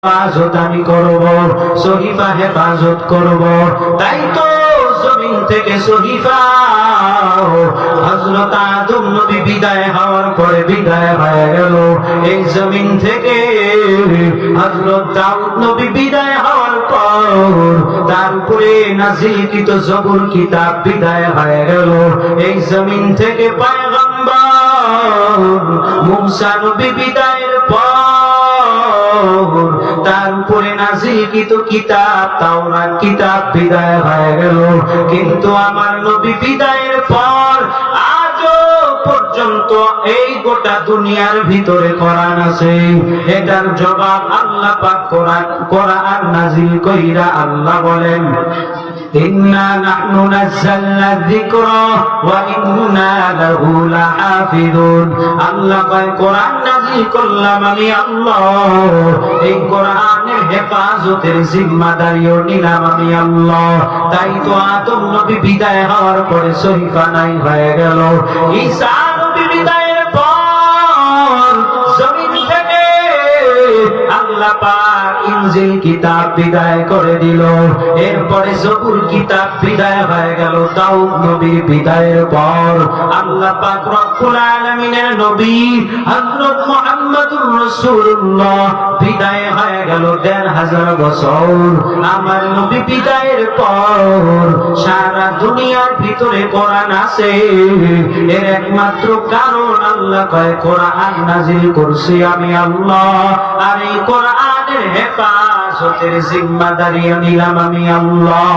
হেফাজত আমি করব, সহিফা হেফাজত করব। তাই তো জমিন থেকে সহিফা হযরত আদম নবী বিদায় হওয়ার পরে বিদায় হয়ে গেল। এই জমিন থেকে হযরত দাউদ নবী বিদায় হওয়ার পর তারপরে নাযিলকৃত জবুর কিতাব বিদায় হয়ে গেল। এই জমিন থেকে পয়গম্বর মুসা নবী বিদায়ের পর তারপরে নাযিলকৃত কিতাব তাওরাত কিতাব বিদায় হয়ে গেল। কিন্তু আমার নবী বিদায়ের পর আজও পর্যন্ত এই গোটা দুনিয়ার ভিতরে কোরআন আছে। এটার জবাব আল্লাহ পাক কোরআন নাযিল কইরা আল্লাহ বলেন, ইন্না নাহনু নাযালনা যিকরা ওয়া ইন্না লাহু লাহাফিজুন। আল্লাহ কয় কোরআন নাযিল করলাম আমি আল্লাহ, এই কোরআনের হেফাজতের জিম্মাদারিও নিলাম আমি আল্লাহ। তাই তো আদম নবী বিদায় হওয়ার পরে সহিফা নাই হয়ে গেল। ঈসা নবী বিদায়ের পর জমিন থেকে আল্লাহ পাক ইনজিল কিতাব বিদায় করে দিল। এরপরে জবুর কিতাব বিদায় হয়ে গেল। দাউদ নবীর বিদায়ের পর আল্লাহ পাক রব্বুল আলামিনের নবী হযরত মুহাম্মদুর রাসূলুল্লাহ বিদায় হয়ে গেল ১৫০০ বছর। আমার নবী বিদায়ের পর সারা দুনিয়ার ভিতরে কোরআন আছে। এর একমাত্র কারণ আল্লাহ কয় কোরআন নাযিল করছি আমি আল্লাহ, আর এই কোরআনের হেফাজতের জিম্মাদারি নিলাম আমি আল্লাহ।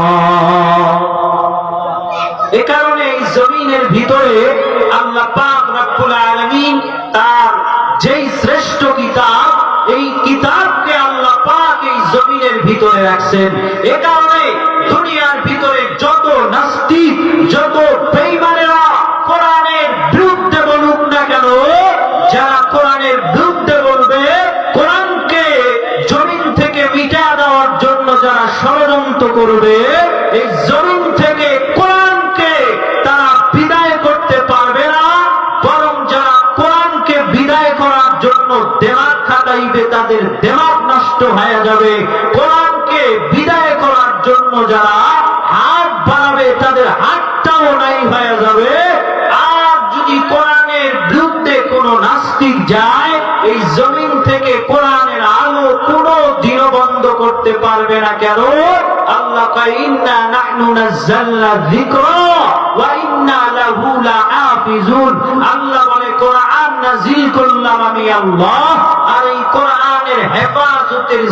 এ কারণে এই জমিনের ভিতরে আল্লাহ পাক রব্বুল আলামিন তার যেই শ্রেষ্ঠ কিতাব, এই কিতাবকে আল্লাহ পাক এই জমিনের ভিতরে রাখছেন। এ কারণে দুনিয়ার ভিতরে যত নাস্তিক যত বেঈমানেরা কোরআনের বিরুদ্ধে বলুক না কেন, যারা কোরআনের বিরুদ্ধে বলবে, কোরআনকে জমিন থেকে মিটা দেওয়ার জন্য যারা ষড়যন্ত্র করবে, এই জমিন থেকে কোরআনকে তারা বিদায় করতে পারবে না। বরং যারা কোরআনকে বিদায় করার জন্য দেমাগ খাটাইবে তাদের দেমাগ নষ্ট হয়ে যাবে। কোরআনকে বিদায় করার জন্য যারা হাত বাড়াবে তাদের হাতটাও নাই হয়ে যাবে। আর যদি কোরআনের বিরুদ্ধে কোনো নাস্তিক যায়, এই জমিন থেকে কোরআনের আলো কোনো দিনও বন্ধ করতে পারবে না। কেন? আল্লাহ কয় ইন্না নাহনু নাযালনা যিকরা ওয়া ইন্না লাহু লাহাফিজুন। আল্লাহ বলে কোরআন নাযিল করলাম আমি আল্লাহ, আর এই কোরআনের হেফাজতের